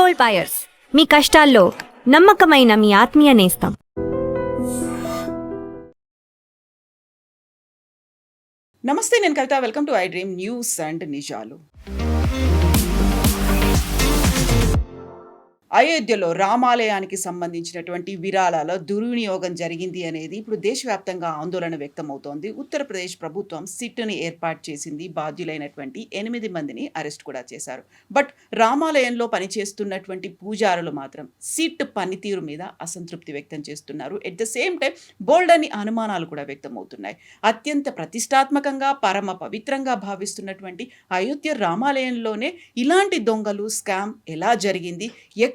Gold buyers, మీ కష్టాల్లో నమ్మకమైన మీ ఆత్మీయ నేస్తం. నమస్తే, నేను Kavitha. Welcome to I dream news and నిజాలు. అయోధ్యలో రామాలయానికి సంబంధించినటువంటి విరాళాల దుర్వినియోగం జరిగింది అనేది ఇప్పుడు దేశవ్యాప్తంగా ఆందోళన వ్యక్తమవుతోంది. ఉత్తరప్రదేశ్ ప్రభుత్వం సిట్ని ఏర్పాటు చేసింది. బాధ్యులైనటువంటి 8 మందిని అరెస్ట్ కూడా చేశారు. బట్ రామాలయంలో పనిచేస్తున్నటువంటి పూజారులు మాత్రం సిట్ పనితీరు మీద అసంతృప్తి వ్యక్తం చేస్తున్నారు. ఎట్ ద సేమ్ టైం బోల్డ్ అని అనుమానాలు కూడా వ్యక్తమవుతున్నాయి. అత్యంత ప్రతిష్టాత్మకంగా పరమ పవిత్రంగా భావిస్తున్నటువంటి అయోధ్య రామాలయంలోనే ఇలాంటి దొంగలు స్కామ్ ఎలా జరిగింది,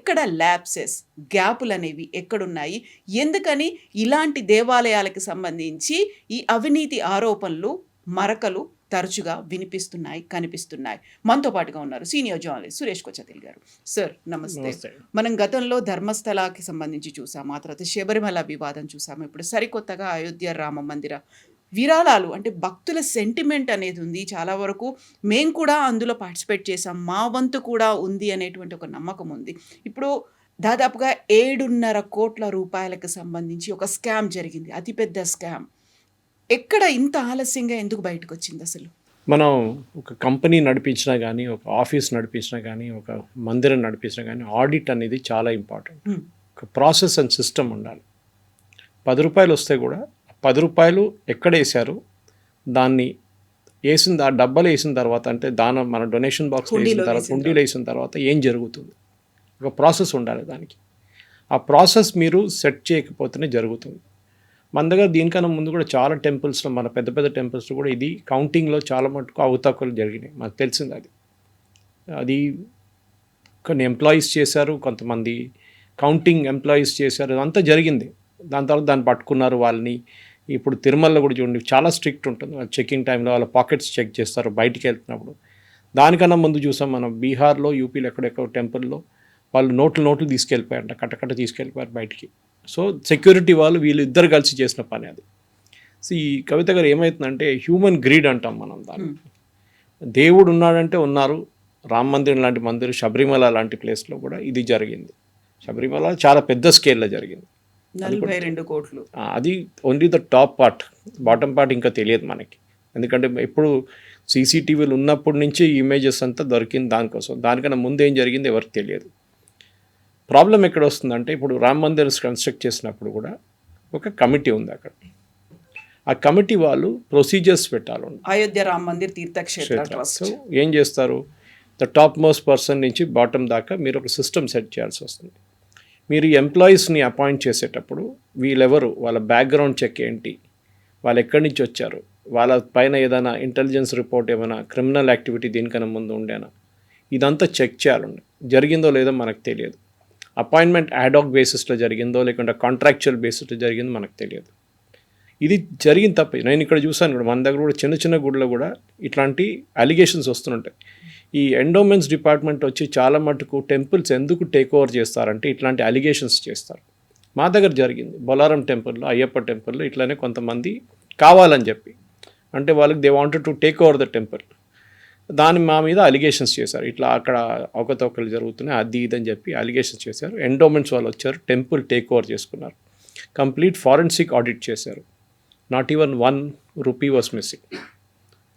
ఎక్కడ ల్యాప్సెస్ గ్యాపులు అనేవి ఎక్కడున్నాయి, ఎందుకని ఇలాంటి దేవాలయాలకు సంబంధించి ఈ అవినీతి ఆరోపణలు మరకలు తరచుగా వినిపిస్తున్నాయి, కనిపిస్తున్నాయి. మనతో పాటుగా ఉన్నారు సీనియర్ జర్నలిస్ట్ సురేష్ కొచ్చతిల్ గారు. సార్ నమస్తే. మనం గతంలో ధర్మస్థలాకి సంబంధించి చూసాము, ఆ తర్వాత శబరిమల వివాదం చూసాము, ఇప్పుడు సరికొత్తగా అయోధ్య రామ మందిర విరాళాలు అంటే భక్తుల సెంటిమెంట్ అనేది ఉంది. చాలా వరకు మేము కూడా అందులో పార్టిసిపేట్ చేసాం, మా వంతు కూడా ఉంది అనేటువంటి ఒక నమ్మకం ఉంది. ఇప్పుడు దాదాపుగా 7.5 కోట్ల రూపాయలకు సంబంధించి ఒక స్కామ్ జరిగింది, అతిపెద్ద స్కామ్. ఎక్కడ ఇంత ఆలస్యంగా ఎందుకు బయటకు వచ్చింది అసలు? మనం ఒక కంపెనీ నడిపించినా కానీ, ఒక ఆఫీస్ నడిపించినా కానీ, ఒక మందిరం నడిపించినా కానీ ఆడిట్ అనేది చాలా ఇంపార్టెంట్. ఒక ప్రాసెస్ అండ్ సిస్టమ్ ఉండాలి. 10 రూపాయలు వస్తే కూడా 10 రూపాయలు ఎక్కడ వేశారు, దాన్ని ఆ డబ్బాలు వేసిన తర్వాత, అంటే మన డొనేషన్ బాక్స్ వేసిన తర్వాత, హుండీలో వేసిన తర్వాత ఏం జరుగుతుంది, ఒక ప్రాసెస్ ఉండాలి దానికి. ఆ ప్రాసెస్ మీరు సెట్ చేయకపోతేనే జరుగుతుంది. మన దగ్గర దీనికన్నా ముందు కూడా చాలా టెంపుల్స్లో, మన పెద్ద పెద్ద టెంపుల్స్లో కూడా ఇది కౌంటింగ్లో చాలా మటుకు అవతకులు జరిగినాయి. మనకు తెలిసింది అది కొన్ని ఎంప్లాయీస్ చేశారు, కొంతమంది కౌంటింగ్ ఎంప్లాయీస్ చేశారు, అదంతా జరిగింది. దాని తర్వాత దాన్ని పట్టుకున్నారు వాళ్ళని. ఇప్పుడు తిరుమలలో కూడా చూడండి, చాలా స్ట్రిక్ట్ ఉంటుంది. వాళ్ళు చెకింగ్ టైంలో వాళ్ళ పాకెట్స్ చెక్ చేస్తారు బయటికి వెళ్తున్నప్పుడు. దానికన్నా ముందు చూసాం మనం బీహార్లో, యూపీలో ఎక్కడెక్కడ టెంపుల్లో వాళ్ళు నోట్లు తీసుకెళ్ళిపోయారంట, కట్టకట్ట తీసుకెళ్ళిపోయారు బయటికి. సో సెక్యూరిటీ వాళ్ళు వీళ్ళు ఇద్దరు కలిసి చేసిన పని అది. సో ఈ కవిత గారు ఏమవుతుందంటే హ్యూమన్ గ్రీడ్ అంటాం మనం దాన్ని. దేవుడు ఉన్నాడంటే ఉన్నారు. రామ మందిరం లాంటి మందిరం, శబరిమల లాంటి ప్లేస్లో కూడా ఇది జరిగింది. శబరిమల చాలా పెద్ద స్కేల్లో జరిగింది, 42 కోట్లు. అది only the top part, bottom part ఇంకా తెలియదు మనకి. ఎందుకంటే ఎప్పుడు సీసీటీవీలు ఉన్నప్పటి నుంచి ఇమేజెస్ అంతా దొరికింది దానికోసం. దానికన్నా ముందు ఏం జరిగింది ఎవరికి తెలియదు. ప్రాబ్లం ఎక్కడ వస్తుందంటే, ఇప్పుడు రామ మందిర్ కన్స్ట్రక్ట్ చేసినప్పుడు కూడా ఒక కమిటీ ఉంది అక్కడ. ఆ కమిటీ వాళ్ళు ప్రొసీజర్స్ పెట్టాలి. అయోధ్య రామ మందిర్ తీర్థక్షేత్ర ట్రస్ట్ ఏం చేస్తారు, ద టాప్ మోస్ట్ పర్సన్ నుంచి బాటమ్ దాకా మీరు ఒక సిస్టమ్ సెట్ చేయాల్సి వస్తుంది. మీరు ఎంప్లాయీస్ని అపాయింట్ చేసేటప్పుడు వీళ్ళెవరు, వాళ్ళ బ్యాక్గ్రౌండ్ చెక్ ఏంటి, వాళ్ళు ఎక్కడి నుంచి వచ్చారు, వాళ్ళ పైన ఏదైనా ఇంటెలిజెన్స్ రిపోర్ట్, ఏమైనా క్రిమినల్ యాక్టివిటీ దీనికన్నా ముందు ఉండేనా, ఇదంతా చెక్ చేయాలండి. జరిగిందో లేదో మనకు తెలియదు. అపాయింట్మెంట్ యాడాక్ బేసిస్లో జరిగిందో లేకుంటే కాంట్రాక్చువల్ బేసిస్లో జరిగిందో మనకు తెలియదు. ఇది జరిగిన తప్ప. నేను ఇక్కడ చూసాను కూడా, మన దగ్గర కూడా చిన్న చిన్న గుడిలో కూడా ఇట్లాంటి అలిగేషన్స్ వస్తుంటాయి. ఈ ఎండోమెంట్స్ డిపార్ట్మెంట్ వచ్చి చాలా మటుకు టెంపుల్స్ ఎందుకు టేక్ ఓవర్ చేస్తారంటే ఇట్లాంటి అలిగేషన్స్ చేస్తారు. మా దగ్గర జరిగింది బొలారం టెంపుల్లో, అయ్యప్ప టెంపుల్లో ఇట్లానే కొంతమంది కావాలని చెప్పి, అంటే వాళ్ళకి they wanted to take over the temple, దాని మా మీద అలిగేషన్స్ చేశారు. ఇట్లా అక్కడ అవకతవకలు జరుగుతున్నాయి, అది ఇదని చెప్పి అలిగేషన్స్ చేశారు. ఎండోమెంట్స్ వాళ్ళు వచ్చారు, టెంపుల్ టేక్ ఓవర్ చేసుకున్నారు, కంప్లీట్ ఫారెన్సిక్ ఆడిట్ చేశారు. Not even 1 rupee was missing.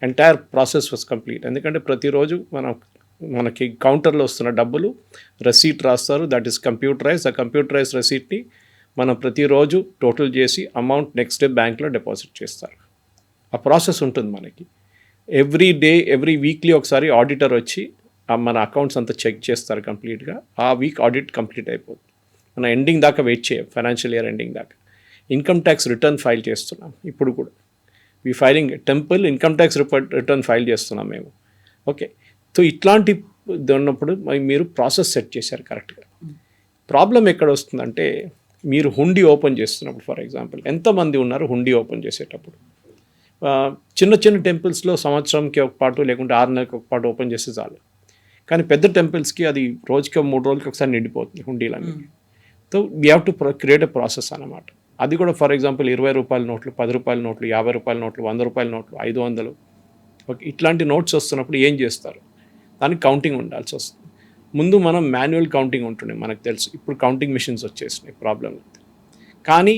Entire process was complete. ఎందుకంటే ప్రతిరోజు మనకి కౌంటర్లో వస్తున్న డబ్బులు రెసీట్ రాస్తారు, దట్ ఈస్ కంప్యూటరైజ్. ఆ కంప్యూటరైజ్ రెసీట్ని మనం ప్రతిరోజు టోటల్ చేసి అమౌంట్ నెక్స్ట్ డే బ్యాంక్లో డిపాజిట్ చేస్తారు. ఆ ప్రాసెస్ ఉంటుంది మనకి. ఎవ్రీ వీక్లీ ఒకసారి ఆడిటర్ వచ్చి మన అకౌంట్స్ అంతా చెక్ చేస్తారు కంప్లీట్గా. ఆ వీక్ ఆడిట్ కంప్లీట్ అయిపోతుంది. మనం ఎండింగ్ దాకా వెయిట్ చేయం, ఫైనాన్షియల్ ఇయర్ ఎండింగ్ దాకా. ఇన్కమ్ ట్యాక్స్ రిటర్న్ ఫైల్ చేస్తున్నాం ఇప్పుడు కూడా. Filing temple income tax return file చేస్తున్నాం మేము. ఓకే, సో ఇట్లాంటి ఉన్నప్పుడు మీరు ప్రాసెస్ సెట్ చేశారు కరెక్ట్గా. ప్రాబ్లం ఎక్కడ వస్తుందంటే, మీరు హుండీ ఓపెన్ చేస్తున్నప్పుడు, ఫర్ ఎగ్జాంపుల్ ఎంతమంది ఉన్నారు హుండీ ఓపెన్ చేసేటప్పుడు, చిన్న చిన్న టెంపుల్స్లో సంవత్సరంకి ఒక పాటు లేకుంటే 6 నెలలకు ఒక పాటు ఓపెన్ చేస్తే చాలు. కానీ పెద్ద టెంపుల్స్కి అది రోజుకి 3 రోజులకి ఒకసారి నిండిపోతుంది హుండీలన్నీ. So we have to create a process అన్నమాట. అది కూడా ఫర్ ఎగ్జాంపుల్ 20 రూపాయల నోట్లు, 10 రూపాయల నోట్లు, 50 రూపాయల నోట్లు, 100 రూపాయల నోట్లు, 500, ఓకే, ఇట్లాంటి నోట్స్ వస్తున్నప్పుడు ఏం చేస్తారు, దానికి కౌంటింగ్ ఉండాల్సి వస్తుంది. ముందు మనం మాన్యువల్ కౌంటింగ్ ఉంటుండే మనకు తెలుసు, ఇప్పుడు కౌంటింగ్ మిషన్స్ వచ్చేసినాయి, ప్రాబ్లం లేదు. కానీ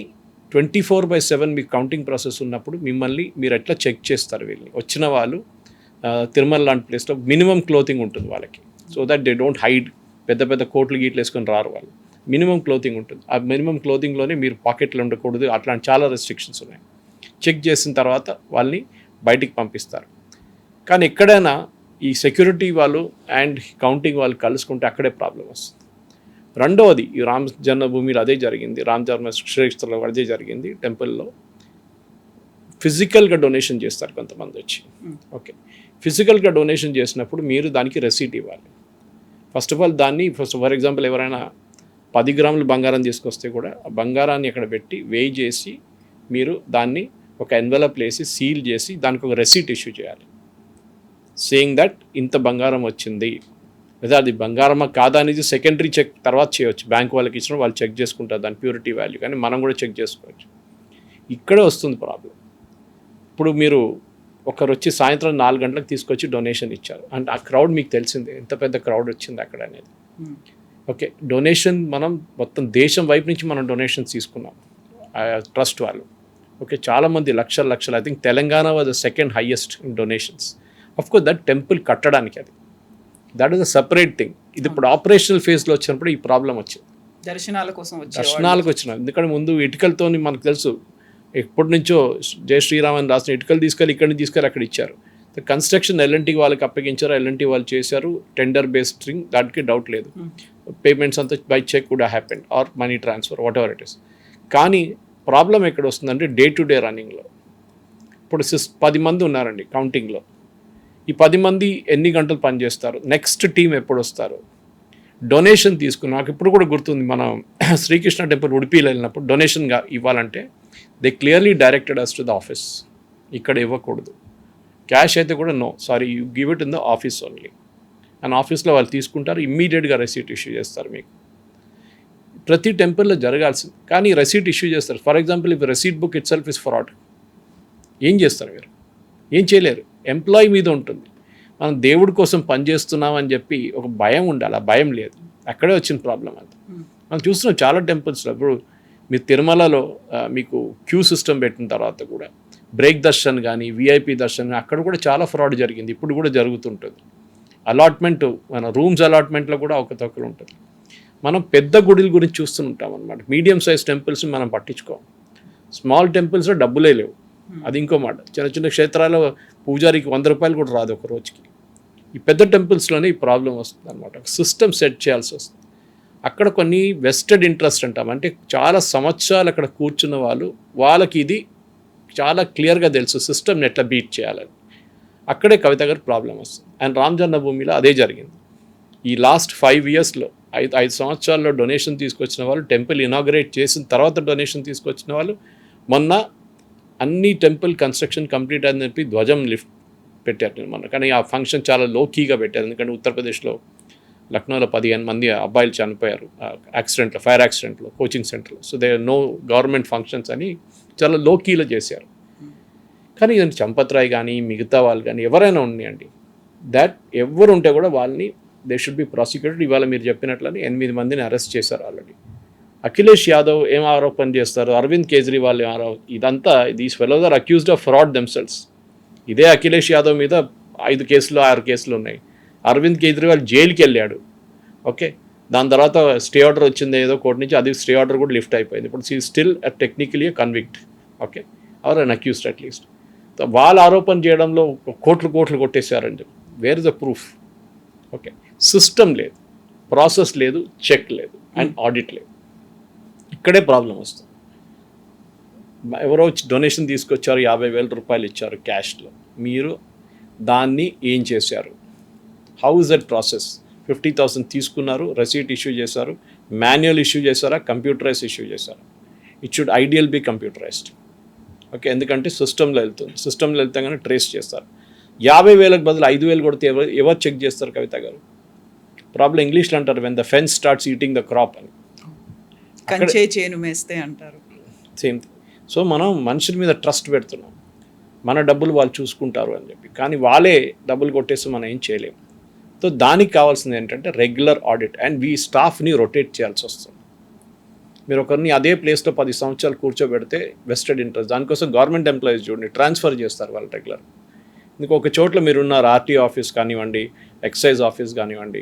24/7 మీకు కౌంటింగ్ ప్రాసెస్ ఉన్నప్పుడు మిమ్మల్ని మీరు ఎట్లా చెక్ చేస్తారు? వీళ్ళని వచ్చిన వాళ్ళు తిరుమల లాంటి ప్లేస్లో మినిమం క్లోతింగ్ ఉంటుంది వాళ్ళకి, so that they don't hide, పెద్ద పెద్ద కోట్లు గీట్లు వేసుకొని రారు వాళ్ళు. మినిమం క్లోతింగ్ ఉంటుంది, ఆ మినిమం క్లోతింగ్లోనే మీరు పాకెట్లో ఉండకూడదు, అట్లాంటి చాలా రెస్ట్రిక్షన్స్ ఉన్నాయి. చెక్ చేసిన తర్వాత వాళ్ళని బయటికి పంపిస్తారు. కానీ ఎక్కడైనా ఈ సెక్యూరిటీ వాళ్ళు అండ్ కౌంటింగ్ వాళ్ళు కలుసుకుంటే అక్కడే ప్రాబ్లం వస్తుంది. రెండవది, ఈ రామ జన్మభూమిలో అదే జరిగింది, రామ జన్మ క్షేత్రంలో అదే జరిగింది. టెంపుల్లో ఫిజికల్గా డొనేషన్ చేస్తారు కొంతమంది వచ్చి. ఓకే, ఫిజికల్గా డొనేషన్ చేసినప్పుడు మీరు దానికి రెసీట్ ఇవ్వాలి. ఫస్ట్ ఆఫ్ ఆల్ దాన్ని ఫర్ ఎగ్జాంపుల్ ఎవరైనా 10 గ్రాములు బంగారం తీసుకొస్తే కూడా ఆ బంగారాన్ని అక్కడ పెట్టి వేయి చేసి మీరు దాన్ని ఒక ఎన్వెలప్ వేసి సీల్ చేసి దానికి ఒక రెసీట్ ఇష్యూ చేయాలి, సేయింగ్ దట్ ఇంత బంగారం వచ్చింది. లేదా అది బంగారమా కాదా అనేది సెకండరీ చెక్ తర్వాత చేయవచ్చు, బ్యాంక్ వాళ్ళకి ఇచ్చిన వాళ్ళు చెక్ చేసుకుంటారు దాని ప్యూరిటీ వాల్యూ, కానీ మనం కూడా చెక్ చేసుకోవచ్చు. ఇక్కడే వస్తుంది ప్రాబ్లం. ఇప్పుడు మీరు ఒకరు వచ్చి సాయంత్రం 4 గంటలకు తీసుకొచ్చి డొనేషన్ ఇచ్చారు అంటే ఆ క్రౌడ్ మీకు తెలిసిందే ఎంత పెద్ద క్రౌడ్ వచ్చింది అక్కడ అనేది. ఓకే, డొనేషన్ మనం మొత్తం దేశం వైపు నుంచి మనం డొనేషన్స్ తీసుకున్నాం ట్రస్ట్ వాళ్ళు. ఓకే, చాలామంది లక్షలు, I think Telangana was the second highest in donations. Of course that temple కట్టడానికి అది, that is a separate thing. ఇది ఇప్పుడు ఆపరేషనల్ ఫేజ్లో వచ్చినప్పుడు ఈ ప్రాబ్లం వచ్చింది. దర్శనాలకు వచ్చిన, ఎందుకంటే ముందు ఇటుకలతో మనకు తెలుసు ఎప్పటి నుంచో జై శ్రీరామ్ అని రాసిన ఇటుకలు తీసుకెళ్ళి ఇక్కడి నుంచి తీసుకెళ్ళి అక్కడ ఇచ్చారు. కన్స్ట్రక్షన్ ఎల్ఎన్టీ వాళ్ళకి అప్పగించారు, ఎల్ఎన్టీ వాళ్ళు చేశారు, టెండర్ బేస్డ్ థింగ్, దానికి డౌట్ లేదు. పేమెంట్స్ అంతా by cheque would happened or money transfer whatever it is. కానీ ప్రాబ్లం ఎక్కడ వస్తుందంటే డే టు డే రన్నింగ్లో. ఇప్పుడు 10 మంది ఉన్నారండి కౌంటింగ్లో, ఈ 10 మంది ఎన్ని గంటలు పనిచేస్తారు, నెక్స్ట్ టీం ఎప్పుడు వస్తారు, డొనేషన్ తీసుకుని నాకు ఇప్పుడు కూడా గుర్తుంది, మనం శ్రీకృష్ణ టెంపుల్ ఉడిపిలో వెళ్ళినప్పుడు డొనేషన్గా ఇవ్వాలంటే they clearly directed us to the office, ఇక్కడ ఇవ్వకూడదు, క్యాష్ అయితే కూడా no, sorry you give it in the office only. And ఆఫీస్లో వాళ్ళు తీసుకుంటారు, ఇమ్మీడియట్గా రెసీట్ ఇష్యూ చేస్తారు మీకు. ప్రతి టెంపుల్లో జరగాల్సింది, కానీ రెసీట్ ఇష్యూ చేస్తారు. For example if receipt book it self is fraud, ఏం చేస్తారు మీరు? ఏం చేయలేరు, ఎంప్లాయీ మీద ఉంటుంది. మనం దేవుడి కోసం పనిచేస్తున్నామని చెప్పి ఒక భయం ఉండాలి, ఆ భయం లేదు, అక్కడే వచ్చిన ప్రాబ్లం అంతా. మనం చూస్తున్నాం చాలా టెంపుల్స్లో. ఇప్పుడు మీరు తిరుమలలో మీకు క్యూ సిస్టమ్ పెట్టిన తర్వాత కూడా బ్రేక్ దర్శన్ కానీ విఐపి దర్శన్ అక్కడ కూడా చాలా ఫ్రాడ్ జరిగింది, ఇప్పుడు కూడా జరుగుతుంటుంది. అలాట్మెంట్, మన రూమ్స్ అలాట్మెంట్లో కూడా అవకతవకలు ఉంటుంది. మనం పెద్ద గుడిల గురించి చూస్తుంటాం అనమాట, మీడియం సైజ్ టెంపుల్స్ మనం పట్టించుకోం. స్మాల్ టెంపుల్స్లో డబ్బులే లేవు, అది ఇంకో మాట. చిన్న చిన్న క్షేత్రాల్లో పూజారికి 100 రూపాయలు కూడా రాదు ఒక రోజుకి. ఈ పెద్ద టెంపుల్స్లోనే ఈ ప్రాబ్లం వస్తుంది అనమాట. సిస్టమ్ సెట్ చేయాల్సి వస్తుంది. అక్కడ కొన్ని వెస్టెడ్ ఇంట్రెస్ట్ అంటాం, అంటే చాలా సంవత్సరాలు అక్కడ కూర్చున్న వాళ్ళకి ఇది చాలా క్లియర్గా తెలుసు సిస్టమ్ని ఎట్లా బీట్ చేయాలని. అక్కడే కవిత గారు ప్రాబ్లం వస్తుంది. అండ్ రామ జన్మభూమిలో అదే జరిగింది. ఈ లాస్ట్ 5 ఇయర్స్లో 5 సంవత్సరాల్లో డొనేషన్ తీసుకొచ్చిన వాళ్ళు, టెంపుల్ ఇనాగరేట్ చేసిన తర్వాత డొనేషన్ తీసుకొచ్చిన వాళ్ళు, మొన్న అన్ని టెంపుల్ కన్స్ట్రక్షన్ కంప్లీట్ అని చెప్పి ధ్వజం లిఫ్ట్ పెట్టారు మొన్న. కానీ ఆ ఫంక్షన్ చాలా లోకీగా పెట్టారు, ఎందుకంటే ఉత్తరప్రదేశ్లో లక్నోలో 15 మంది అబ్బాయిలు చనిపోయారు యాక్సిడెంట్లో, ఫైర్ యాక్సిడెంట్లో, కోచింగ్ సెంటర్లో. So they know government functions అని చాలా లోకీలో చేశారు. కానీ ఇదంతా చంపత్ రాయ్ కానీ మిగతా వాళ్ళు కానీ ఎవరైనా ఉన్నాయండి, దాట్ ఎవరు ఉంటే కూడా వాళ్ళని దే షుడ్ బి ప్రాసిక్యూటెడ్. ఇవాళ మీరు చెప్పినట్లని 8 మందిని అరెస్ట్ చేశారు ఆల్రెడీ. అఖిలేష్ యాదవ్ ఏం ఆరోపణ చేస్తారు, అరవింద్ కేజ్రీవాల్ ఏం ఇదంతా these fellows are accused of fraud themselves. ఇదే అఖిలేష్ యాదవ్ మీద 5 కేసులు 6 కేసులు ఉన్నాయి. అరవింద్ కేజ్రీవాల్ జైలుకి వెళ్ళాడు. ఓకే, దాని తర్వాత స్టే ఆర్డర్ వచ్చింది ఏదో కోర్టు నుంచి, అది స్టే ఆర్డర్ కూడా లిఫ్ట్ అయిపోయింది. ఇప్పుడు see still technically convict, okay, or an accused at least. వాళ్ళు ఆరోపణ చేయడంలో కోట్లు కొట్టేశారని చెప్పి, where is the proof? Okay, system లేదు, ప్రాసెస్ లేదు, చెక్ లేదు, అండ్ ఆడిట్ లేదు. ఇక్కడే ప్రాబ్లం వస్తుంది. ఎవరో డొనేషన్ తీసుకొచ్చారు, 50,000 రూపాయలు ఇచ్చారు క్యాష్లో, మీరు దాన్ని ఏం చేశారు? How is that process? 50,000 తీసుకున్నారు, రెసీట్ ఇష్యూ చేశారు, మాన్యువల్ ఇష్యూ చేశారా, కంప్యూటరైజ్ ఇష్యూ చేశారా? It should ideal be computerised. Okay, ఎందుకంటే సిస్టంలో వెళ్తుంది, సిస్టంలో వెళ్తే కానీ ట్రేస్ చేస్తారు. 50,000కి బదులు 5,000 కొడితే ఎవరు చెక్ చేస్తారు కవిత గారు? ప్రాబ్లం ఇంగ్లీష్లో అంటారు when the fence starts eating the crop అని, కంచే చేను మేస్తే అంటారు. Same thing. సో మనం మనుషుల మీద ట్రస్ట్ పెడుతున్నాం, మన డబ్బులు వాళ్ళు చూసుకుంటారు అని చెప్పి, కానీ వాళ్ళే డబ్బులు కొట్టేసి మనం ఏం చేయలేము. సో దానికి కావాల్సింది ఏంటంటే రెగ్యులర్ ఆడిట్ అండ్ స్టాఫ్ని రొటేట్ చేయాల్సి వస్తుంది. మీరు ఒకరిని అదే ప్లేస్లో 10 సంవత్సరాలు కూర్చోబెడితే వెస్టెడ్ ఇంట్రెస్ట్. దానికోసం గవర్నమెంట్ ఎంప్లాయీస్ చూడండి ట్రాన్స్ఫర్ చేస్తారు వాళ్ళు రెగ్యులర్. ఇందుకు ఒక చోట్ల మీరున్నారు ఆర్టీఓ ఆఫీస్ కానివ్వండి, ఎక్సైజ్ ఆఫీస్ కానివ్వండి,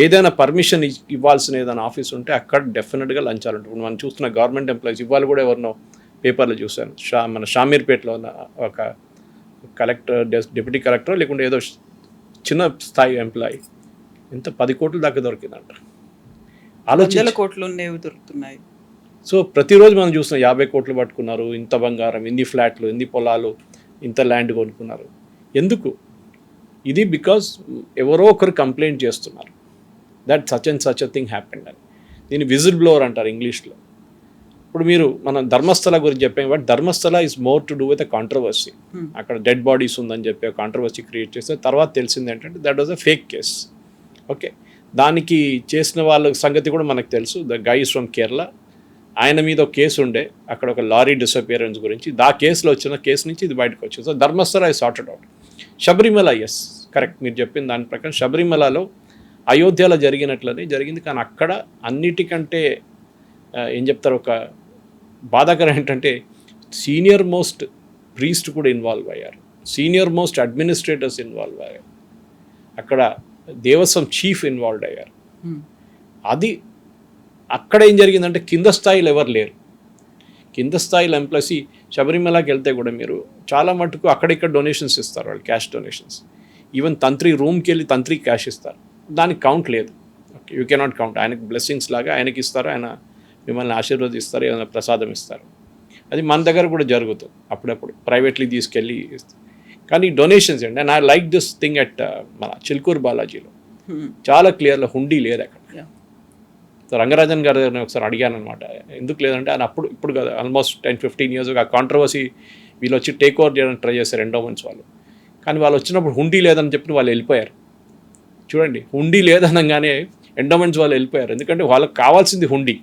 ఏదైనా పర్మిషన్ ఇవ్వాల్సిన ఏదైనా ఆఫీస్ ఉంటే అక్కడ డెఫినెట్గా లంచాలు ఉంటాయి. మనం చూస్తున్న గవర్నమెంట్ ఎంప్లాయీస్ ఇవాళ కూడా ఎవరినో పేపర్లో చూశాను, మన షామీర్పేటలో ఉన్న ఒక కలెక్టర్, డిప్యూటీ కలెక్టర్ లేకుంటే ఏదో చిన్న స్థాయి ఎంప్లాయీ ఎంత 10 కోట్ల దాకా దొరికిందంట. వందల కోట్లు దొరుకుతున్నాయి. సో ప్రతిరోజు మనం చూస్తున్నాం 50 కోట్లు పట్టుకున్నారు, ఇంత బంగారం, ఇన్ని ఫ్లాట్లు, ఇన్ని పొలాలు, ఇంత ల్యాండ్ కొనుక్కున్నారు. ఎందుకు? ఇది బికాజ్ ఎవరో ఒకరు కంప్లైంట్ చేస్తున్నారు that such and such a thing happened అని. దీన్ని విజిల్ బ్లోవర్ అంటారు ఇంగ్లీష్లో. ఇప్పుడు మీరు మనం ధర్మస్థల గురించి చెప్పాం, but Dharmasthala is more to do with a controversy. అక్కడ డెడ్ బాడీస్ ఉందని చెప్పి కాంట్రవర్సీ క్రియేట్ చేస్తే తర్వాత తెలిసింది ఏంటంటే that was a fake case. Okay, దానికి చేసిన వాళ్ళ సంగతి కూడా మనకు తెలుసు. The guy is from Kerala. ఆయన మీద ఒక కేసు ఉండే అక్కడ ఒక లారీ డిసపియరెన్స్ గురించి. కేసులో వచ్చిన కేసు నుంచి ఇది బయటకు వచ్చింది. So Dharmasthala I sorted out. Sabarimala, yes correct, మీరు చెప్పిన దాని ప్రకారం శబరిమలలో అయోధ్యలో జరిగినట్లనే జరిగింది. కానీ అక్కడ అన్నిటికంటే ఏం చెప్తారు, ఒక బాధాకరం ఏంటంటే సీనియర్ మోస్ట్ ప్రీస్ట్ కూడా ఇన్వాల్వ్ అయ్యారు, సీనియర్ మోస్ట్ అడ్మినిస్ట్రేటర్స్ ఇన్వాల్వ్ అయ్యారు, అక్కడ దేవస్వం చీఫ్ ఇన్వాల్వ్ అయ్యారు. అది అక్కడ ఏం జరిగిందంటే కింద స్థాయిలో ఎవరు లేరు. కింద స్థాయిలో ఎంప్లాయీస్ శబరిమలకి వెళ్తే కూడా మీరు చాలా మటుకు అక్కడిక్కడ డొనేషన్స్ ఇస్తారు వాళ్ళు, క్యాష్ డొనేషన్స్. ఈవెన్ తంత్రి రూమ్కి వెళ్ళి తంత్రి క్యాష్ ఇస్తారు, దానికి కౌంట్ లేదు. Okay, you cannot count. ఆయనకి బ్లెస్సింగ్స్ లాగా ఆయనకి ఇస్తారు, ఆయన మిమ్మల్ని ఆశీర్వదిస్తారు, ఏమైనా ప్రసాదం ఇస్తారు. అది మన దగ్గర కూడా జరుగుతుంది అప్పుడప్పుడు, ప్రైవేట్లీ తీసుకెళ్ళి ఇస్తారు. కానీ డొనేషన్స్ అండి, and I like this thing at మన చిల్కూరు బాలాజీలో చాలా క్లియర్లో హుండీ లేదు అక్కడ. సో రంగరాజన్ గారు ఒకసారి అడిగాను అనమాట, ఎందుకు లేదంటే ఆయన ఇప్పుడు కదా ఆల్మోస్ట్ 10-15 years ఆ కాంట్రవర్సీ వీళ్ళు వచ్చి టేక్ ఓవర్ చేయడానికి ట్రై చేశారు ఎండోమెంట్స్ వాళ్ళు. కానీ వాళ్ళు వచ్చినప్పుడు హుండీ లేదని చెప్పి వాళ్ళు వెళ్ళిపోయారు. చూడండి, హుండీ లేదనగానే ఎండోమెంట్స్ వాళ్ళు వెళ్ళిపోయారు, ఎందుకంటే వాళ్ళకి కావాల్సింది హుండీ.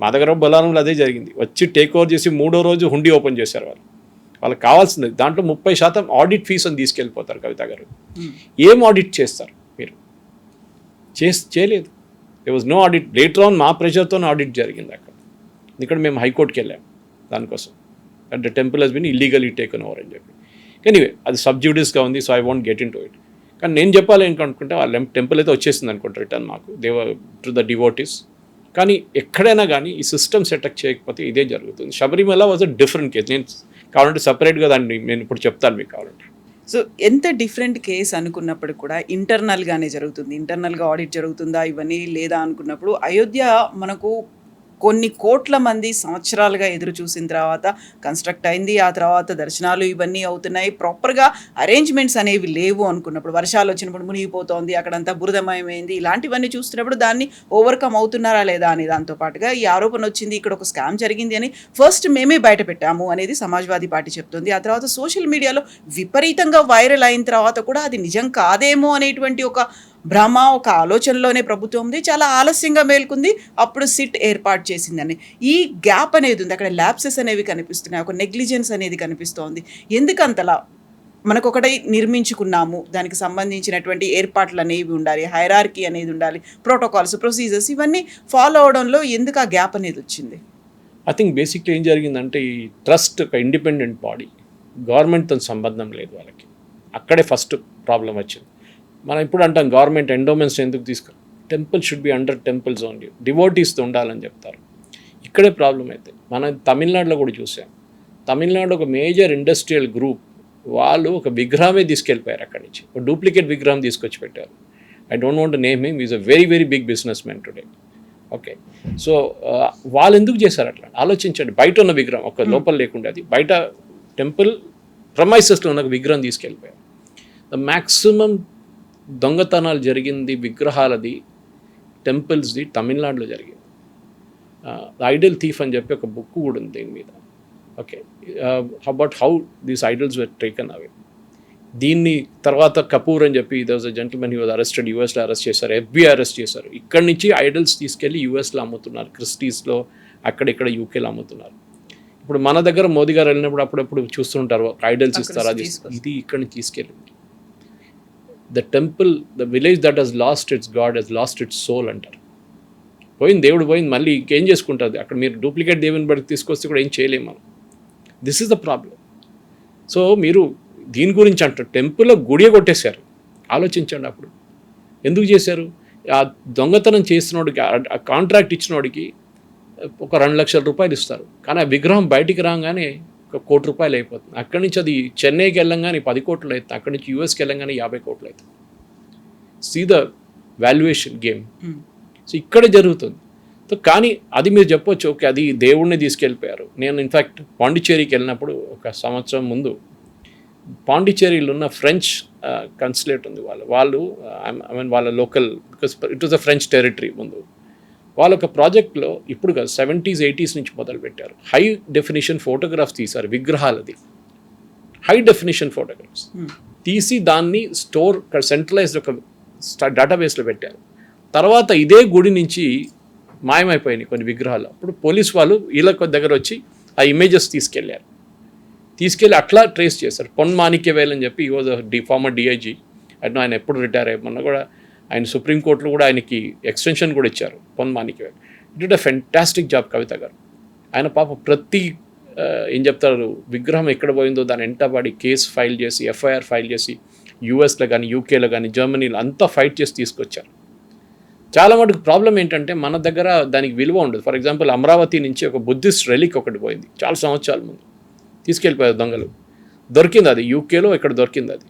మా దగ్గర బొలారంలో అదే జరిగింది. వచ్చి టేక్ ఓవర్ చేసి 3వ రోజు హుండీ ఓపెన్ చేశారు వాళ్ళు. వాళ్ళకి కావాల్సింది దాంట్లో 30% ఆడిట్ ఫీస్ అని తీసుకెళ్ళిపోతారు. కవిత గారు, ఏం ఆడిట్ చేస్తారు మీరు? చేయలేదు. They was no audit. Later on మా ప్రెషర్తో ఆడిట్ జరిగింది అక్కడ. ఇక్కడ మేము హైకోర్టుకి వెళ్ళాం దానికోసం, and the temple has been illegally taken over అని చెప్పి. ఎనీవే అది సబ్జ్యూడిస్గా ఉంది, so I want get into it. కానీ నేను చెప్పాలి అనుకుంటే వాళ్ళ టెంపుల్ అయితే వచ్చేసింది అనుకుంటే రిటర్న్ మాకు, దేవ టు ద డివోటీస్. కానీ ఎక్కడైనా కానీ ఈ సిస్టమ్ సెటప్ చేయకపోతే ఇదే జరుగుతుంది. Sabarimala was a different case. నేను కావాలంటే సపరేట్గా దాన్ని నేను ఇప్పుడు చెప్తాను మీకు కావాలంటే. సో ఎంత డిఫరెంట్ కేస్ అనుకున్నప్పుడు కూడా ఇంటర్నల్గానే జరుగుతుంది, ఇంటర్నల్గా ఆడిట్ జరుగుతుందా ఇవన్నీ లేదా అనుకున్నప్పుడు, అయోధ్య మనకు కొన్ని కోట్ల మంది సంవత్సరాలుగా ఎదురు చూసిన తర్వాత కన్స్ట్రక్ట్ అయింది. ఆ తర్వాత దర్శనాలు ఇవన్నీ అవుతున్నాయి. ప్రాపర్గా అరేంజ్మెంట్స్ అనేవి లేవు అనుకున్నప్పుడు, వర్షాలు వచ్చినప్పుడు మునిగిపోతోంది, అక్కడంతా బురదమయమైంది, ఇలాంటివన్నీ చూస్తున్నప్పుడు దాన్ని ఓవర్కమ్ అవుతున్నారా లేదా అని, దాంతో పాటుగా ఈ ఆరోపణ వచ్చింది ఇక్కడ ఒక స్కామ్ జరిగింది అని ఫస్ట్ మేమే బయట పెట్టాము అనేది సమాజ్వాదీ పార్టీ చెప్తుంది. ఆ తర్వాత సోషల్ మీడియాలో విపరీతంగా వైరల్ అయిన తర్వాత కూడా అది నిజం కాదేమో అనేటువంటి ఒక భ్రమ, ఒక ఆలోచనలోనే ప్రభుత్వం ఉంది. చాలా ఆలస్యంగా మేల్కొంది, అప్పుడు సిట్ ఏర్పాటు చేసిందని. ఈ గ్యాప్ అనేది ఉంది, అక్కడ ల్యాప్సెస్ అనేవి కనిపిస్తున్నాయి, ఒక నెగ్లిజెన్స్ అనేది కనిపిస్తోంది. ఎందుకంతలా? మనకు ఒకటి నిర్మించుకున్నాము, దానికి సంబంధించినటువంటి ఏర్పాట్లు అనేవి ఉండాలి, హైరార్కీ అనేది ఉండాలి, ప్రోటోకాల్స్, ప్రొసీజర్స్ ఇవన్నీ ఫాలో అవడంలో ఎందుకు ఆ గ్యాప్ అనేది వచ్చింది? ఐ థింక్ బేసిక్లీ ఏం జరిగిందంటే ఈ ట్రస్ట్ ఒక ఇండిపెండెంట్ బాడీ, గవర్నమెంట్తో సంబంధం లేదు వాళ్ళకి. అక్కడే ఫస్ట్ ప్రాబ్లం వచ్చింది. మనం ఇప్పుడు అంటాం గవర్నమెంట్ ఎండోమెంట్స్ ఎందుకు తీసుకుని, temple should be under temples only, డివోటీస్తో ఉండాలని చెప్తారు. ఇక్కడే ప్రాబ్లం అయితే మనం తమిళనాడులో కూడా చూసాం. తమిళనాడు ఒక మేజర్ ఇండస్ట్రియల్ గ్రూప్ వాళ్ళు ఒక విగ్రహమే తీసుకెళ్ళిపోయారు అక్కడి నుంచి, ఒక డూప్లికేట్ విగ్రహం తీసుకొచ్చి పెట్టారు. I don't want to name him, is a very very big businessman today. Okay, so వాళ్ళు ఎందుకు చేశారు అట్లా ఆలోచించండి. బయట ఉన్న విగ్రహం, ఒక లోపల లేకుండా, అది బయట టెంపుల్ ప్రమైసెస్లో ఉన్న విగ్రహం తీసుకెళ్ళిపోయారు. ద మ్యాక్సిమం దొంగతనాలు జరిగింది విగ్రహాలది, టెంపుల్స్ది తమిళనాడులో జరిగింది. ఐడల్ థీఫ్ అని చెప్పి ఒక బుక్ కూడా ఉంది దీని మీద. Okay, about how these idols were taken away. దీన్ని తర్వాత కపూర్ అని చెప్పి there was a gentlemen, he was arrested, యూఎస్లో అరెస్ట్ చేశారు, FBI అరెస్ట్ చేశారు. ఇక్కడి నుంచి ఐడల్స్ తీసుకెళ్ళి యూఎస్లో అమ్ముతున్నారు, క్రిస్టీస్లో అక్కడిక్కడ యూకేలో అమ్ముతున్నారు. ఇప్పుడు మన దగ్గర మోదీ గారు వెళ్ళినప్పుడు అప్పుడప్పుడు చూస్తుంటారు, ఐడల్స్ ఇస్తారు, అది ఇది ఇక్కడి నుంచి తీసుకెళ్ళింది. The temple, the village that has lost its god has lost its soul అంటారు. పోయింది, దేవుడు పోయింది, మళ్ళీ ఇంకేం చేసుకుంటుంది అక్కడ. మీరు డూప్లికేట్ దేవుని బట్టి తీసుకొస్తే కూడా ఏం చేయలేము మనం. This is the problem. So మీరు దీని గురించి అంటారు, టెంపుల్లో గుడియే కొట్టేశారు. ఆలోచించండి అప్పుడు ఎందుకు చేశారు. ఆ దొంగతనం చేసినోడికి, ఆ కాంట్రాక్ట్ ఇచ్చినోడికి ఒక 2 లక్షల రూపాయలు ఇస్తారు, కానీ ఆ విగ్రహం బయటికి రాగానే ఒక 1 కోటి రూపాయలు అయిపోతుంది. అక్కడి నుంచి అది చెన్నైకి వెళ్ళంగానే 10 కోట్లు అవుతుంది, అక్కడి నుంచి యూఎస్కి వెళ్ళంగానే 50 కోట్లు అవుతుంది. See the valuation game. So ఇక్కడ జరుగుతుంది. సో కానీ అది మీరు చెప్పొచ్చు, ఓకే అది దేవుడిని తీసుకెళ్ళిపోయారు. నేను ఇన్ఫ్యాక్ట్ పాండిచ్చేరికి వెళ్ళినప్పుడు ఒక సంవత్సరం ముందు, పాండిచ్చేరిలో ఉన్న ఫ్రెంచ్ కన్సులేట్ ఉంది, వాళ్ళు ఐ మీన్ వాళ్ళ local, because it was a French territory ముందు. వాళ్ళ ఒక ప్రాజెక్ట్లో ఇప్పుడు 70s 80s నుంచి మొదలుపెట్టారు. హై డెఫినిషన్ ఫోటోగ్రాఫ్స్ తీశారు విగ్రహాలది, హై డెఫినిషన్ ఫోటోగ్రాఫ్స్ తీసి దాన్ని స్టోర్ సెంట్రలైజ్డ్ ఒక డేటాబేస్లో పెట్టారు. తర్వాత ఇదే గుడి నుంచి మాయమైపోయినాయి కొన్ని విగ్రహాలు. అప్పుడు పోలీస్ వాళ్ళు వీళ్ళ దగ్గర వచ్చి ఆ ఇమేజెస్ తీసుకెళ్ళి అట్లా ట్రేస్ చేశారు. పొన్ మాణిక్యవేల్ అని చెప్పి, ఈ వాజ్ ఫార్మర్ డిఐజీ. అట్లా ఆయన ఎప్పుడు రిటైర్ అయ్యమన్నా కూడా ఆయన సుప్రీంకోర్టులో కూడా ఆయనకి ఎక్స్టెన్షన్ కూడా ఇచ్చారు, Pon Manickavel. It a fantastic job Kavitha garu. ఆయన పాప ప్రతి ఏం చెప్తారు, విగ్రహం ఎక్కడ పోయిందో దాని వెంటబడి కేసు ఫైల్ చేసి, ఎఫ్ఐఆర్ ఫైల్ చేసి, యూఎస్లో కానీ యూకేలో కానీ జర్మనీలో అంతా ఫైట్ చేసి తీసుకొచ్చారు. చాలా మటుకు ప్రాబ్లం ఏంటంటే మన దగ్గర దానికి విలువ ఉండదు. ఫర్ ఎగ్జాంపుల్ అమరావతి నుంచి ఒక బుద్ధిస్ట్ రెలిక్ ఒకటి పోయింది చాలా సంవత్సరాల ముందు, తీసుకెళ్ళిపోయారు దొంగలు. దొరికింది అది యూకేలో ఇక్కడ దొరికింది అది.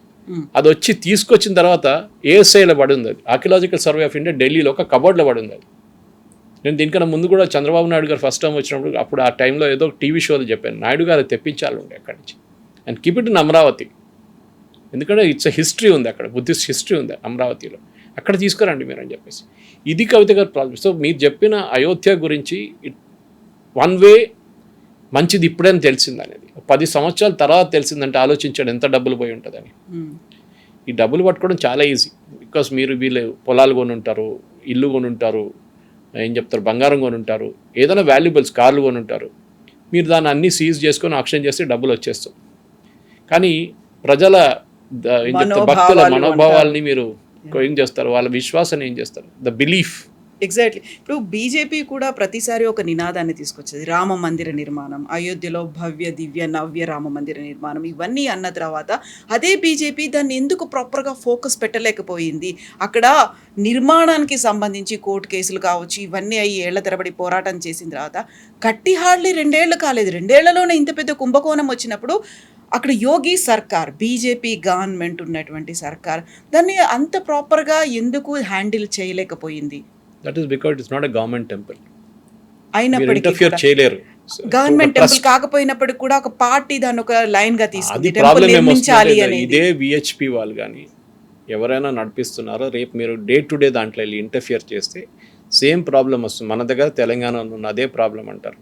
అది వచ్చి తీసుకొచ్చిన తర్వాత ఏఎస్ఐలో పడింది అది, ఆర్కియలాజికల్ సర్వే ఆఫ్ ఇండియా ఢిల్లీలో ఒక కబోర్డ్లో పడింది అది. నేను దీనికన్నా ముందు కూడా చంద్రబాబు నాయుడు గారు ఫస్ట్ టైం వచ్చినప్పుడు అప్పుడు ఆ టైంలో ఏదో టీవీ షోలో చెప్పాను, నాయుడు గారు తెప్పించాలి ఉండే అక్కడి నుంచి and keep it in Amaravati, ఎందుకంటే ఇట్స్ హిస్టరీ ఉంది అక్కడ, బుద్ధిస్ట్ హిస్టరీ ఉంది అమరావతిలో, అక్కడ తీసుకురండి మీరు అని చెప్పేసి. ఇది కవిత గారు ప్రాబ్లం. సో మీరు చెప్పిన అయోధ్య గురించి వన్ వే మంచిది ఇప్పుడే తెలిసింది అనేది, 10 సంవత్సరాల తర్వాత తెలిసిందంటే ఆలోచించాడు ఎంత డబ్బులు పోయి ఉంటుందని. ఈ డబ్బులు పట్టుకోవడం చాలా ఈజీ, బికాస్ మీరు వీళ్ళు పొలాలు కొని ఉంటారు, ఇల్లు కొని ఉంటారు, ఏం చెప్తారు బంగారం కొని ఉంటారు, ఏదైనా వాల్యుబుల్స్ కార్లు కొని ఉంటారు. మీరు దాన్ని అన్నీ సీజ్ చేసుకొని ఆక్షన్ చేస్తే డబ్బులు వచ్చేస్తాయి. కానీ ప్రజల ఏం చెప్తారు భక్తుల మనోభావాల్ని మీరు ఏం చేస్తారు, వాళ్ళ విశ్వాసాన్ని ఏం చేస్తారు, ద బిలీఫ్. ఎగ్జాక్ట్లీ. ఇప్పుడు బీజేపీ కూడా ప్రతిసారి ఒక నినాదాన్ని తీసుకొచ్చేది, రామ మందిర నిర్మాణం, అయోధ్యలో భవ్య దివ్య నవ్య రామ మందిర నిర్మాణం, ఇవన్నీ అన్న తర్వాత అదే బీజేపీ దాన్ని ఎందుకు ప్రాపర్గా ఫోకస్ పెట్టలేకపోయింది? అక్కడ నిర్మాణానికి సంబంధించి కోర్టు కేసులు కావచ్చు, ఇవన్నీ అయ్యి ఏళ్ల తరబడి పోరాటం చేసిన తర్వాత కట్టి హార్డ్లీ 2 ఏళ్ళు కాలేదు, 2 ఏళ్లలోనే ఇంత పెద్ద కుంభకోణం వచ్చినప్పుడు అక్కడ యోగి సర్కార్, బీజేపీ గవర్నమెంట్ ఉన్నటువంటి సర్కార్ దాన్ని అంత ప్రాపర్గా ఎందుకు హ్యాండిల్ చేయలేకపోయింది? That is because it's not a government temple. అయినప్పటికీ చేయలేరు, గవర్నమెంట్ టెంపుల్ కాకపోయినప్పటికీ కూడా ఒక పార్టీ దాన్ని ఒక లైన్ గా తీసుకుంది, అది ప్రాబ్లం ఏమొస్తుంది. ఇదే విహెచ్పి వాళ్ళు కానీ ఎవరైనా నడిపిస్తున్నారో, రేపు మీరు డే టు డే దాంట్లో వెళ్ళి ఇంటర్ఫియర్ చేస్తే సేమ్ ప్రాబ్లం వస్తుంది. మన దగ్గర తెలంగాణలో ఉన్న అదే ప్రాబ్లం అంటారు.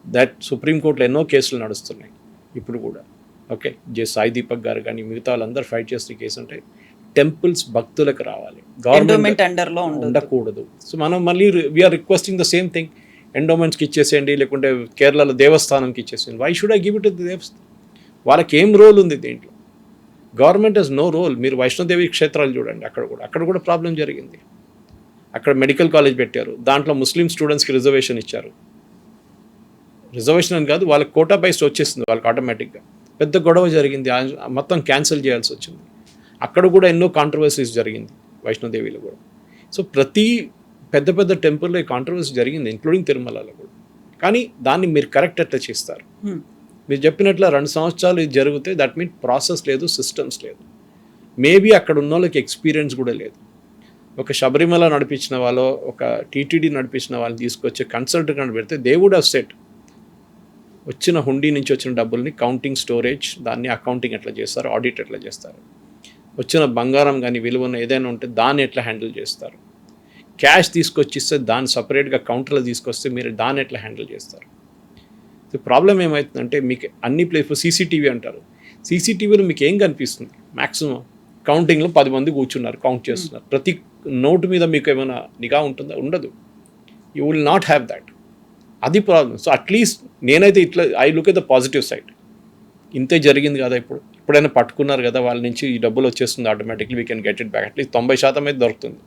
దట్ సుప్రీంకోర్టులో ఎన్నో కేసులు నడుస్తున్నాయి ఇప్పుడు కూడా. ఓకే, సాయి దీపక్ గారు కానీ మిగతా వాళ్ళందరూ ఫైట్ చేసిన కేసు ఉంటాయి. టెంపుల్స్ భక్తులకు రావాలి, గవర్నమెంట్ అండర్లో ఉండకూడదు. సో మనం మళ్ళీ we are requesting the same thing, ఎండోమెంట్స్కి ఇచ్చేసేయండి, లేకుంటే కేరళలో దేవస్థానంకి ఇచ్చేసేయండి. Why should I give it to the Devasthanam? వాళ్ళకి ఏం రోల్ ఉంది దీంట్లో? Government has no role. మీరు వైష్ణోదేవి క్షేత్రాలు చూడండి, అక్కడ కూడా ప్రాబ్లం జరిగింది. అక్కడ మెడికల్ కాలేజ్ పెట్టారు, దాంట్లో ముస్లిం స్టూడెంట్స్కి రిజర్వేషన్ ఇచ్చారు. రిజర్వేషన్ అని కాదు, వాళ్ళకి కోటా బైస్ వచ్చేసింది వాళ్ళకి ఆటోమేటిక్గా. పెద్ద గొడవ జరిగింది, మొత్తం క్యాన్సిల్ చేయాల్సి వచ్చింది. అక్కడ కూడా ఎన్నో కాంట్రవర్సీస్ జరిగింది వైష్ణోదేవిలో కూడా. సో ప్రతి పెద్ద టెంపుల్లో ఈ కాంట్రవర్సీ జరిగింది, ఇంక్లూడింగ్ తిరుమలలో కూడా. కానీ దాన్ని మీరు కరెక్ట్ ఎట్లా చేస్తారు? మీరు చెప్పినట్లు 2 సంవత్సరాలు ఇది జరిగితే దట్ మీన్ ప్రాసెస్ లేదు, సిస్టమ్స్ లేదు. మేబీ అక్కడ ఉన్న వాళ్ళకి ఎక్స్పీరియన్స్ కూడా లేదు. ఒక శబరిమల నడిపించిన వాళ్ళు, ఒక టీటీడీ నడిపించిన వాళ్ళని తీసుకొచ్చి కన్సల్టెంట్ పెడితే దే వుడ్ హావ్ సెట్ వచ్చిన హుండీ నుంచి వచ్చిన డబ్బుల్ని కౌంటింగ్, స్టోరేజ్, దాన్ని అకౌంటింగ్ ఎట్లా చేస్తారు, ఆడిట్ ఎట్లా చేస్తారు, వచ్చిన బంగారం కానీ విలువన్న ఏదైనా ఉంటే దాన్ని ఎట్లా హ్యాండిల్ చేస్తారు, క్యాష్ తీసుకొచ్చిస్తే దాన్ని సపరేట్గా కౌంటర్లో తీసుకొస్తే మీరు దాన్ని ఎట్లా హ్యాండిల్ చేస్తారు. ప్రాబ్లం ఏమవుతుందంటే మీకు అన్ని ప్లేస్ సీసీటీవీ అంటారు, సీసీటీవీలో మీకు ఏం కనిపిస్తుంది? మ్యాక్సిమం కౌంటింగ్లో 10 మంది కూర్చున్నారు, కౌంట్ చేస్తున్నారు. ప్రతి నోటు మీద మీకు ఏమైనా నిఘా ఉంటుందా? ఉండదు. You will not have that. అది ప్రాబ్లం. సో అట్లీస్ట్ నేనైతే ఇట్లా I look at the positive side. ఇంతే జరిగింది కదా, ఇప్పుడు ఎప్పుడైనా పట్టుకున్నారు కదా వాళ్ళ నుంచి ఈ డబ్బులు వచ్చేస్తుంది automatically we can get it back at least 90% అయితే దొరుకుతుంది.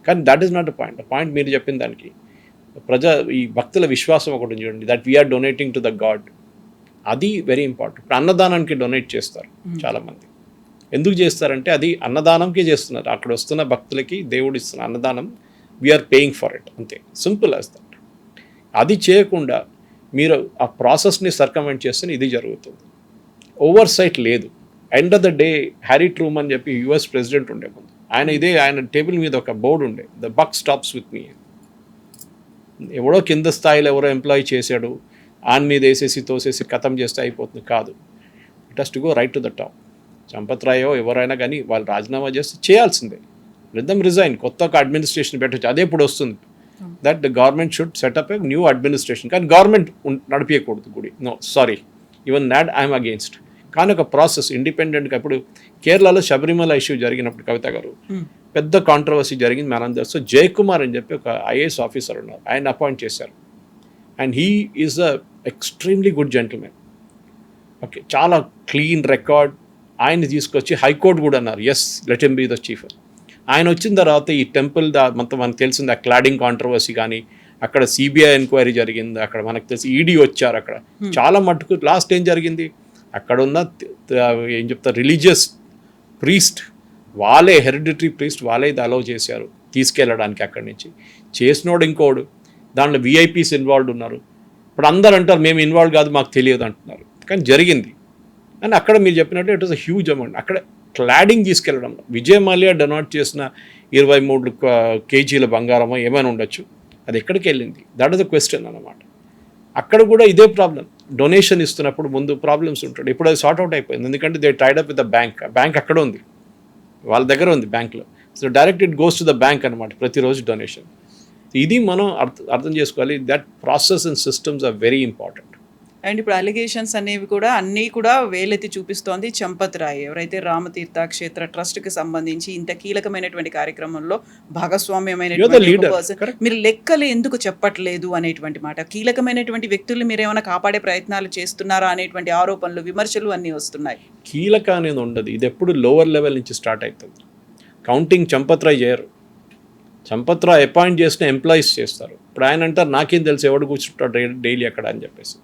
కానీ that is not a point. Point మీరు చెప్పిన దానికి ఈ భక్తుల విశ్వాసం ఒకటి చూడండి, that we're donating to the god. అది వెరీ ఇంపార్టెంట్. ఇప్పుడు అన్నదానానికి డొనేట్ చేస్తారు చాలామంది. ఎందుకు చేస్తారంటే అది అన్నదానంకే చేస్తున్నారు. అక్కడ వస్తున్న భక్తులకి దేవుడు ఇస్తున్న అన్నదానం, వీఆర్ పేయింగ్ ఫర్ ఇట్, అంతే, సింపుల్ యాజ్ దట్. అది చేయకుండా మీరు ఆ ప్రాసెస్ని సర్కమెంట్ చేస్తే ఇది జరుగుతుంది. ఓవర్ సైట్ లేదు. End of the day Harry Truman అని చెప్పి యుఎస్ ప్రెసిడెంట్ ఉండే ముందు, ఆయన టేబుల్ మీద ఒక బోర్డు ఉండే, the buck stops with me. ఎవడో కింద స్థాయిలో ఎవరో ఎంప్లాయీ చేశాడు, ఆయన మీద వేసేసి తోసేసి ఖతం చేస్తే అయిపోతుంది కాదు. It has to go right to the top. Champat రాయో ఎవరైనా కానీ వాళ్ళు రాజీనామా చేస్తే చేయాల్సిందే. Let them resign. కొత్త ఒక అడ్మినిస్ట్రేషన్ పెట్టచ్చు. అదే ఇప్పుడు వస్తుంది. That the government should set up a new administration. కానీ గవర్నమెంట్ నడిపించకూడదు గుడి. No, sorry, even that I'm against. కానీ ఒక ప్రాసెస్ ఇండిపెండెంట్గా. ఇప్పుడు కేరళలో శబరిమల ఇష్యూ జరిగినప్పుడు కవిత గారు పెద్ద కాంట్రవర్సీ జరిగింది మనందరూ. సో జయకుమార్ అని చెప్పి ఒక ఐఏఎస్ ఆఫీసర్ ఉన్నారు, ఆయన అపాయింట్ చేశారు. And he is a extremely good gentlemen. Okay, చాలా క్లీన్ రికార్డ్. ఆయన తీసుకొచ్చి హైకోర్టు కూడా అన్నారు, yes, let him be the chief. ఆయన వచ్చిన తర్వాత ఈ టెంపుల్ మొత్తం మనకు తెలిసింది, ఆ క్లాడింగ్ కాంట్రవర్సీ కానీ, అక్కడ సిబిఐ ఎంక్వైరీ జరిగింది, అక్కడ మనకు తెలిసి ఈడీ వచ్చారు. అక్కడ చాలా మట్టుకు లాస్ట్ ఏం జరిగింది, అక్కడ ఉన్న ఏం చెప్తారు రిలీజియస్ ప్రీస్ట్, వాళ్ళే హెరిడిటరీ ప్రీస్ట్ వాళ్ళే ఇది అలౌ చేశారు తీసుకెళ్ళడానికి. అక్కడి నుంచి చేసినోడు ఇంకోడు, దాంట్లో విఐపీస్ ఇన్వాల్వ్ ఉన్నారు. ఇప్పుడు అందరు అంటారు మేము ఇన్వాల్వ్ కాదు, మాకు తెలియదు అంటున్నారు. కానీ జరిగింది. అండ్ అక్కడ మీరు చెప్పినట్టు it was a huge amount. అక్కడ క్లాడింగ్ తీసుకెళ్ళడం, విజయ్ మాల్యా డొనేట్ చేసిన 23 కేజీల బంగారమో ఏమైనా ఉండొచ్చు, అది ఎక్కడికి వెళ్ళింది? దట్ ఇస్ ద క్వశ్చన్ అన్నమాట. అక్కడ కూడా ఇదే ప్రాబ్లం. డొనేషన్ ఇస్తున్నప్పుడు ముందు ప్రాబ్లమ్స్ ఉంటాడు. ఇప్పుడు అది సార్ట్ అవుట్ అయిపోయింది, ఎందుకంటే they tied up with the bank. Bank అక్కడ ఉంది, వాళ్ళ దగ్గర ఉంది బ్యాంక్లో. So direct it goes to the bank అనమాట ప్రతిరోజు డొనేషన్. ఇది మనం అర్థం చేసుకోవాలి. That process and systems are very important. And ఇప్పుడు అలిగేషన్స్ అనేవి కూడా అన్నీ కూడా వేలెత్తి చూపిస్తోంది చంపత్ రాయ్, ఎవరైతే రామతీర్థ క్షేత్ర ట్రస్ట్కి సంబంధించి ఇంత కీలకమైనటువంటి కార్యక్రమంలో భాగస్వామ్యమైనటువంటి పర్సన్. మీరు లెక్కలు ఎందుకు చెప్పట్లేదు అనేటువంటి మాట, కీలకమైనటువంటి వ్యక్తుల్ని మీరు ఏమైనా కాపాడే ప్రయత్నాలు చేస్తున్నారా అనేటువంటి ఆరోపణలు, విమర్శలు అన్నీ వస్తున్నాయి. కీలక అనేది ఉండదు, ఇది ఎప్పుడు లోవర్ లెవెల్ నుంచి స్టార్ట్ అవుతుంది. కౌంటింగ్ చంపత్ రాయ్ చేయరు. చంపత్ రాయ్ అపాయింట్ చేసిన ఎంప్లాయీస్ చేస్తారు. ఇప్పుడు ఆయన అంటారు నాకేం తెలుసు ఎవడు కూర్చుంటాడు డైలీ అక్కడ అని చెప్పేసి.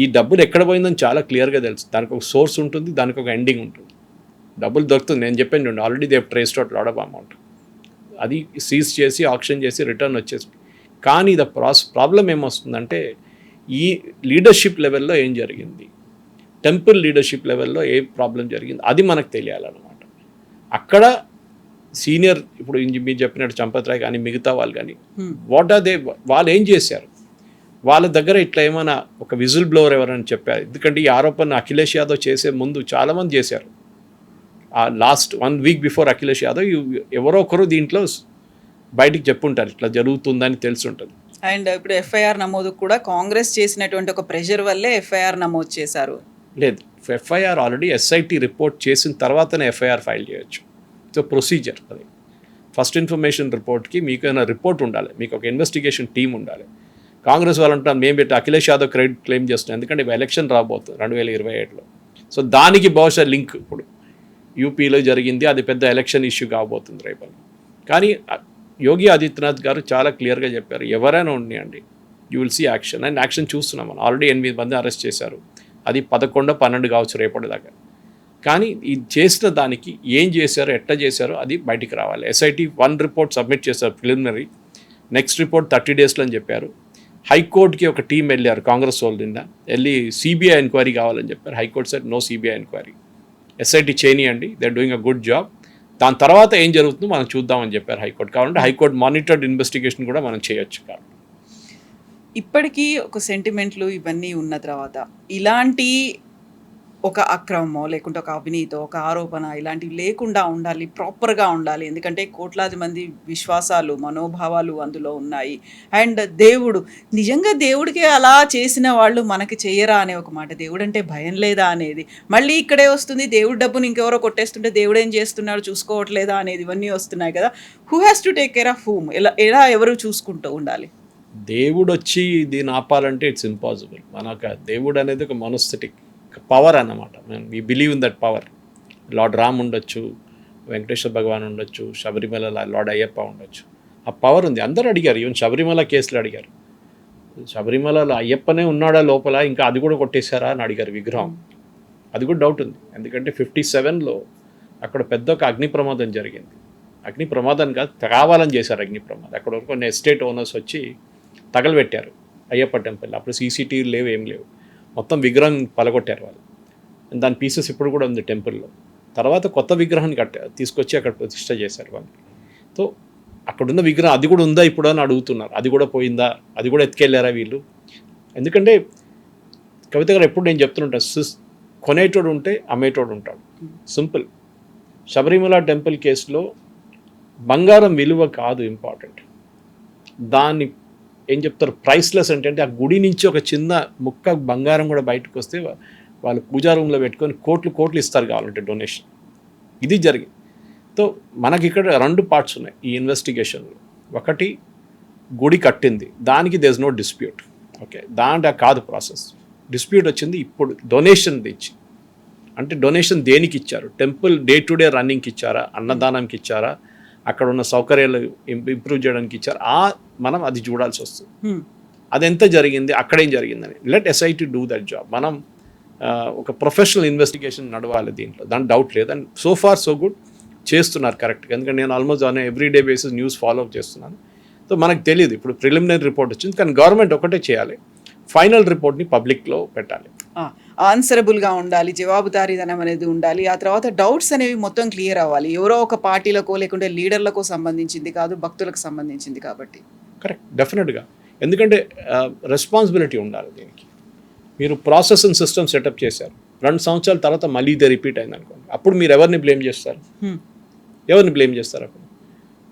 ఈ డబ్బులు ఎక్కడ పోయిందని చాలా క్లియర్గా తెలుసు. దానికి ఒక సోర్స్ ఉంటుంది, దానికి ఒక ఎండింగ్ ఉంటుంది. డబ్బులు దొరుకుతుంది. నేను చెప్పాను చూడండి, already they traced out lot of amount. అది సీజ్ చేసి ఆక్షన్ చేసి రిటర్న్ వచ్చేసి. కానీ ప్రాబ్లం ఏమొస్తుందంటే ఈ లీడర్షిప్ లెవెల్లో ఏం జరిగింది, టెంపుల్ లీడర్షిప్ లెవెల్లో ఏ ప్రాబ్లం జరిగింది, అది మనకు తెలియాలన్నమాట. అక్కడ సీనియర్, ఇప్పుడు మీరు చెప్పినట్టు చంపత్ రాయ్ కానీ మిగతా వాళ్ళు కానీ వాట్ ఆర్ దే, వాళ్ళు ఏం చేశారు, వాళ్ళ దగ్గర ఇట్లా ఏమైనా ఒక విజిల్ బ్లోవర్ ఎవరైనా చెప్పారు. ఎందుకంటే ఈ ఆరోపణ అఖిలేష్ యాదవ్ చేసే ముందు చాలామంది చేశారు. ఆ last 1 week before Akhilesh Yadav ఎవరో ఒకరు దీంట్లో బయటికి చెప్పుంటారు ఇట్లా జరుగుతుందని తెలిసి ఉంటుంది. అండ్ ఇప్పుడు ఎఫ్ఐఆర్ నమోదు కూడా కాంగ్రెస్ చేసినటువంటి ఒక ప్రెషర్ వల్లే ఎఫ్ఐఆర్ నమోదు చేశారు. లేదు, ఎఫ్ఐఆర్ ఆల్రెడీ ఎస్ఐటి రిపోర్ట్ చేసిన తర్వాతనే ఎఫ్ఐఆర్ ఫైల్ చేయొచ్చు. సో ప్రొసీజర్ అది. ఫస్ట్ ఇన్ఫర్మేషన్ రిపోర్ట్కి మీకు ఏమైనా రిపోర్ట్ ఉండాలి, మీకు ఒక ఇన్వెస్టిగేషన్ టీమ్ ఉండాలి. కాంగ్రెస్ వాళ్ళు అంటారు మేము పెట్టి అఖిలేష్ యాదవ్ క్రెడిట్ క్లెయిమ్ చేస్తున్నాం, ఎందుకంటే ఎలక్షన్ రాబోతుంది 2027లో. సో దానికి బహుశా లింక్ ఇప్పుడు యూపీలో జరిగింది, అది పెద్ద ఎలక్షన్ ఇష్యూ కాబోతుంది రేపు. కానీ యోగి ఆదిత్యనాథ్ గారు చాలా క్లియర్గా చెప్పారు, ఎవరైనా ఉన్నాయండి you will see action. And action చూస్తున్నాం మనం. ఆల్రెడీ 8 మంది అరెస్ట్ చేశారు, అది 11, 12 కావచ్చు రేపటి దాకా. కానీ ఇది చేసిన దానికి ఏం చేశారో ఎట్లా చేశారో అది బయటికి రావాలి. ఎస్ఐటి 1 రిపోర్ట్ సబ్మిట్ చేశారు ప్రిలిమినరీ, నెక్స్ట్ రిపోర్ట్ 30 డేస్లో అని చెప్పారు. హైకోర్టుకి ఒక టీం వెళ్ళారు కాంగ్రెస్ వాళ్ళు, నిన్న వెళ్ళి సిబిఐ ఎంక్వైరీ కావాలని చెప్పారు. High court said no CBI enquiry, SIT చేయనియండి, they are doing a good job, దాని తర్వాత ఏం జరుగుతుందో మనం చూద్దామని చెప్పారు హైకోర్టు. కావాలంటే హైకోర్టు మానిటర్డ్ ఇన్వెస్టిగేషన్ కూడా మనం చేయొచ్చు. కాబట్టి ఇప్పటికీ ఒక సెంటిమెంట్లు ఇవన్నీ ఉన్న తర్వాత ఇలాంటి ఒక అక్రమమో లేకుంటే ఒక అవినీతో ఒక ఆరోపణ ఇలాంటివి లేకుండా ఉండాలి, ప్రాపర్గా ఉండాలి. ఎందుకంటే కోట్లాది మంది విశ్వాసాలు, మనోభావాలు అందులో ఉన్నాయి. అండ్ దేవుడు, నిజంగా దేవుడికి అలా చేసిన వాళ్ళు మనకి చేయరా అనే ఒక మాట, దేవుడు అంటే భయం లేదా అనేది మళ్ళీ ఇక్కడే వస్తుంది. దేవుడి డబ్బుని ఇంకెవరో కొట్టేస్తుంటే దేవుడు ఏం చేస్తున్నాడు చూసుకోవట్లేదా అనేది ఇవన్నీ వస్తున్నాయి కదా. Who has to take care of whom, ఎలా ఎవరు చూసుకుంటూ ఉండాలి? దేవుడు వచ్చి దీన్ని ఆపాలంటే ఇట్స్ ఇంపాసిబుల్. మనకు దేవుడు అనేది ఒక మనస్థిటిక్ పవర్ అన్నమాట. We believe in that power. Lord Ram ఉండొచ్చు, వెంకటేశ్వర భగవాన్ ఉండొచ్చు, శబరిమల లార్డ్ అయ్యప్ప ఉండొచ్చు. ఆ పవర్ ఉంది. అందరూ అడిగారు, ఈవెన్ శబరిమల కేసులు అడిగారు. శబరిమలలో అయ్యప్పనే ఉన్నాడా లోపల, ఇంకా అది కూడా కొట్టేశారా అని అడిగారు విగ్రహం. అది కూడా డౌట్ ఉంది. ఎందుకంటే 57లో అక్కడ పెద్ద ఒక అగ్ని ప్రమాదం జరిగింది. అగ్ని ప్రమాదం కాదు, కావాలని చేశారు అగ్ని ప్రమాదం. అక్కడ కొన్ని ఎస్టేట్ ఓనర్స్ వచ్చి తగలబెట్టారు అయ్యప్ప టెంపుల్. అప్పుడు సీసీటీవీలు లేవు, ఏం లేవు. మొత్తం విగ్రహం పలగొట్టారు వాళ్ళు. దాని పీసెస్ ఇప్పుడు కూడా ఉంది టెంపుల్లో. తర్వాత కొత్త విగ్రహాన్ని తీసుకొచ్చి అక్కడ ప్రతిష్ట చేశారు వాళ్ళు. సో అక్కడున్న విగ్రహం అది కూడా ఉందా ఇప్పుడు అని అడుగుతున్నారు. అది కూడా పోయిందా, అది కూడా ఎత్తుకెళ్ళారా వీళ్ళు? ఎందుకంటే కవిత గారు ఎప్పుడు నేను చెప్తుంటాను, కొనేటోడు ఉంటే అమ్మేటోడు ఉంటాడు. సింపుల్. శబరిమల టెంపుల్ కేసులో బంగారం విలువ కాదు ఇంపార్టెంట్, దాన్ని ఏం చెప్తారు ప్రైస్లెస్ అంటే ఆ గుడి నుంచి ఒక చిన్న ముక్క బంగారం కూడా బయటకు వస్తే వాళ్ళు పూజా రూమ్లో పెట్టుకొని కోట్లు ఇస్తారు కావాలంటే డొనేషన్. ఇది జరిగింది. సో మనకి ఇక్కడ 2 పార్ట్స్ ఉన్నాయి ఈ ఇన్వెస్టిగేషన్లో. ఒకటి గుడి కట్టింది, దానికి there is no dispute. Okay, దాంట్లో కాదు ప్రాసెస్. డిస్ప్యూట్ వచ్చింది ఇప్పుడు డొనేషన్ ఇచ్చి. అంటే డొనేషన్ దేనికి ఇచ్చారు? టెంపుల్ డే టు డే రన్నింగ్కి ఇచ్చారా, అన్నదానంకి ఇచ్చారా, అక్కడ ఉన్న సౌకర్యాలు ఇంప్రూవ్ చేయడానికి ఇచ్చారు. మనం అది చూడాల్సి వస్తుంది. అది ఎంత జరిగింది, అక్కడేం జరిగిందని. Let SIT do that job. మనం ఒక ప్రొఫెషనల్ ఇన్వెస్టిగేషన్ నడవాలి దీంట్లో, దాని డౌట్ లేదు. And so far so good చేస్తున్నారు కరెక్ట్గా. ఎందుకంటే నేను almost on everyday basis news follow up చేస్తున్నాను. సో మనకు తెలియదు, ఇప్పుడు ప్రిలిమినరీ రిపోర్ట్ వచ్చింది, కానీ గవర్నమెంట్ ఒకటే చేయాలి, ఫైనల్ రిపోర్ట్ని పబ్లిక్లో పెట్టాలి. ఆన్సరబుల్గా ఉండాలి, జవాబుదారీదనం అనేది ఉండాలి. ఆ తర్వాత డౌట్స్ అనేవి మొత్తం క్లియర్ అవ్వాలి. ఎవరో ఒక పార్టీలకో లేకుంటే లీడర్లకో సంబంధించింది కాదు, భక్తులకు సంబంధించింది కాబట్టి. కరెక్ట్, డెఫినెట్గా. ఎందుకంటే రెస్పాన్సిబిలిటీ ఉండాలి దీనికి. మీరు ప్రాసెస్ అండ్ సిస్టమ్ సెటప్ చేశారు, 2 సంవత్సరాల తర్వాత మళ్ళీ ఇదే రిపీట్ అయింది అనుకోండి, అప్పుడు మీరు ఎవరిని బ్లేమ్ చేస్తారు? అప్పుడు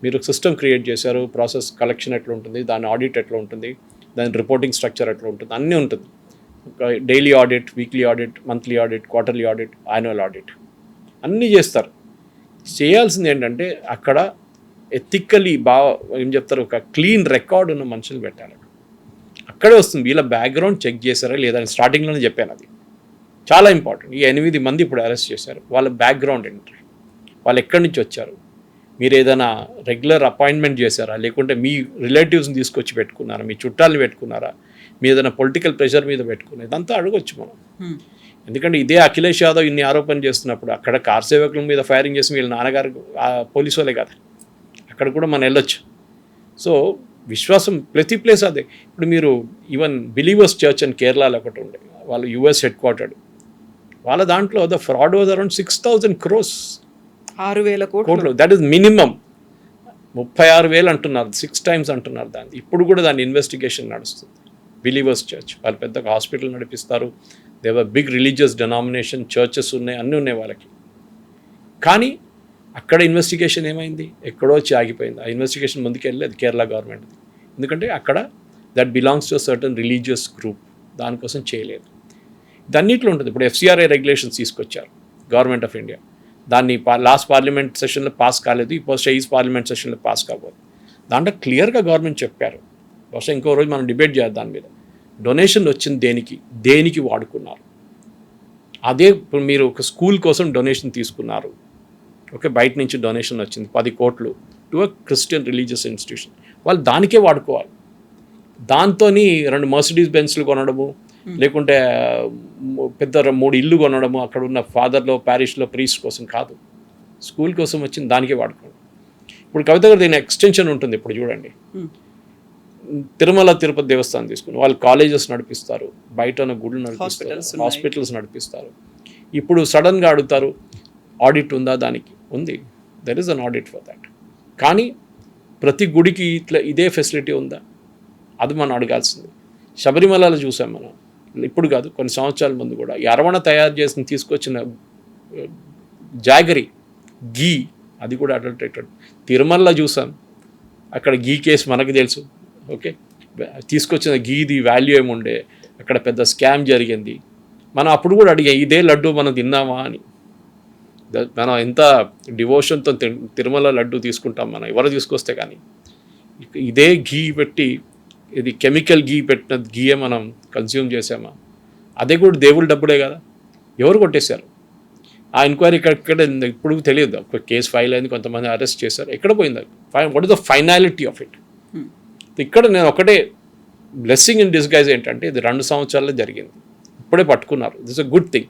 మీరు సిస్టమ్ క్రియేట్ చేశారు, ప్రాసెస్ కలెక్షన్ ఎట్లా ఉంటుంది, దాని ఆడిట్ ఎట్లా ఉంటుంది, దాని రిపోర్టింగ్ స్ట్రక్చర్ ఎట్లా ఉంటుంది, అన్నీ ఉంటుంది. Daily audit, weekly audit, monthly audit, quarterly audit, annual audit అన్నీ చేస్తారు. చేయాల్సింది ఏంటంటే అక్కడ ఎథికలీ ఏం చెప్తారు, ఒక క్లీన్ రికార్డ్ ఉన్న మనుషులు పెట్టాలి. అక్కడే వస్తుంది వీళ్ళ బ్యాక్గ్రౌండ్ చెక్ చేశారా లేదా అని. స్టార్టింగ్లోనే చెప్పాను, అది చాలా ఇంపార్టెంట్. ఈ 8 మంది ఇప్పుడు అరెస్ట్ చేశారు, వాళ్ళ బ్యాక్గ్రౌండ్ ఏంటి, వాళ్ళు ఎక్కడి నుంచి వచ్చారు, మీరు ఏదైనా రెగ్యులర్ అపాయింట్మెంట్ చేశారా, లేకుంటే మీ రిలేటివ్స్ని తీసుకొచ్చి పెట్టుకున్నారా, మీ చుట్టాలని పెట్టుకున్నారా, మీ ఏదైనా పొలిటికల్ ప్రెషర్ మీద పెట్టుకున్నా, ఇదంతా అడగొచ్చు మనం. ఎందుకంటే ఇదే అఖిలేష్ యాదవ్ ఇన్ని ఆరోపణలు చేస్తున్నప్పుడు అక్కడ కార్ సేవకుల మీద ఫైరింగ్ చేసి వీళ్ళ నాన్నగారు పోలీసు వాళ్ళే కదా, అక్కడ కూడా మనం వెళ్ళొచ్చు. సో విశ్వాసం ప్రతి ప్లేస్ అదే. ఇప్పుడు మీరు ఈవెన్ బిలీవర్స్ చర్చ్ అని కేరళలో ఒకటి ఉండే, వాళ్ళు US హెడ్ క్వార్టర్డ్, వాళ్ళ దాంట్లో the fraud was around 6,000 crores, 6,000 కోట్లు. That is minimum. 36,000 అంటున్నారు, 6 times అంటున్నారు దాన్ని. ఇప్పుడు కూడా దాని ఇన్వెస్టిగేషన్ నడుస్తుంది. బిలీవర్స్ చర్చ్ వాళ్ళు పెద్ద హాస్పిటల్ నడిపిస్తారు, దేవర్ బిగ్ రిలీజియస్ డెనామినేషన్, చర్చెస్ ఉన్నాయి, అన్నీ ఉన్నాయి వాళ్ళకి. కానీ అక్కడ ఇన్వెస్టిగేషన్ ఏమైంది, ఎక్కడో వచ్చి ఆగిపోయింది. ఆ ఇన్వెస్టిగేషన్ ముందుకు వెళ్ళలేదు కేరళ గవర్నమెంట్, ఎందుకంటే అక్కడ that belongs to certain religious group, దానికోసం చేయలేదు. దాన్నిట్లో ఉంటుంది. ఇప్పుడు FCRA రెగ్యులేషన్స్ తీసుకొచ్చారు గవర్నమెంట్ ఆఫ్ ఇండియా, దాన్ని లాస్ట్ పార్లమెంట్ సెషన్లో పాస్ కాలేదు, ఇప్పుడు ఈ పార్లమెంట్ సెషన్లో పాస్ కాబోదు. దాంట్లో క్లియర్గా గవర్నమెంట్ చెప్పారు. బహుశా ఇంకో రోజు మనం డిబేట్ చేయాలి దాని మీద. డొనేషన్ వచ్చింది దేనికి వాడుకున్నారు. అదే ఇప్పుడు మీరు ఒక స్కూల్ కోసం డొనేషన్ తీసుకున్నారు, ఓకే, బయట నుంచి డొనేషన్ వచ్చింది 10 కోట్లు to a Christian religious institution, వాళ్ళు దానికే వాడుకోవాలి. దాంతో 2 Mercedes Benzలు కొనడము, లేకుంటే పెద్ద 3 ఇల్లు కొనడము, అక్కడ ఉన్న ఫాదర్లో ప్యారిష్లో ప్రీస్ట్ కోసం కాదు, స్కూల్ కోసం వచ్చింది దానికే వాడుకోండి. ఇప్పుడు కవిత గారు దీని ఎక్స్టెన్షన్ ఉంటుంది. ఇప్పుడు చూడండి, తిరుమల తిరుపతి దేవస్థానం తీసుకుని వాళ్ళు కాలేజెస్ నడిపిస్తారు, బయట ఉన్న గుళ్ళు నడిపిస్తారు, హాస్పిటల్స్ నడిపిస్తారు. ఇప్పుడు సడన్గా అడుగుతారు ఆడిట్ ఉందా, దానికి ఉంది, there is an audit for that. కానీ ప్రతి గుడికి ఇదే ఫెసిలిటీ ఉందా, అది మనం అడగాల్సింది. శబరిమలలో చూసాం మనం, ఇప్పుడు కాదు కొన్ని సంవత్సరాల ముందు కూడా ఈ అరవణ తయారు చేసి తీసుకొచ్చిన జాగరి గీ, అది కూడా అడల్టరేటెడ్. తిరుమలలో చూసాం, అక్కడ గీ కేసు మనకు తెలుసు, ఓకే, తీసుకొచ్చిన గీది వాల్యూ ఏముండే, అక్కడ పెద్ద స్కామ్ జరిగింది. మనం అప్పుడు కూడా అడిగాం ఇదే లడ్డు మనం తిన్నామా అని. మనం ఎంత డివోషన్తో తిరుమల లడ్డు తీసుకుంటాం మనం, ఎవరు తీసుకొస్తే. కానీ ఇదే గీ పెట్టి, ఇది కెమికల్ గీ పెట్టిన గీయే మనం కన్స్యూమ్ చేసామా, అదే కూడా దేవుళ్ళ డబ్బులే కదా. ఎవరు కొట్టేశారు? ఆ ఎంక్వైరీ ఇక్కడ ఇప్పుడు తెలియదు. ఒక కేసు ఫైల్ అయింది, కొంతమంది అరెస్ట్ చేశారు, ఎక్కడ పోయింది? What is the finality of it? ఇక్కడ నేను ఒకటే బ్లెస్సింగ్ ఇన్ డిస్గైజ్ ఏంటంటే ఇది 2 సంవత్సరాల్లో జరిగింది, ఇప్పుడే పట్టుకున్నారు. This a good thing.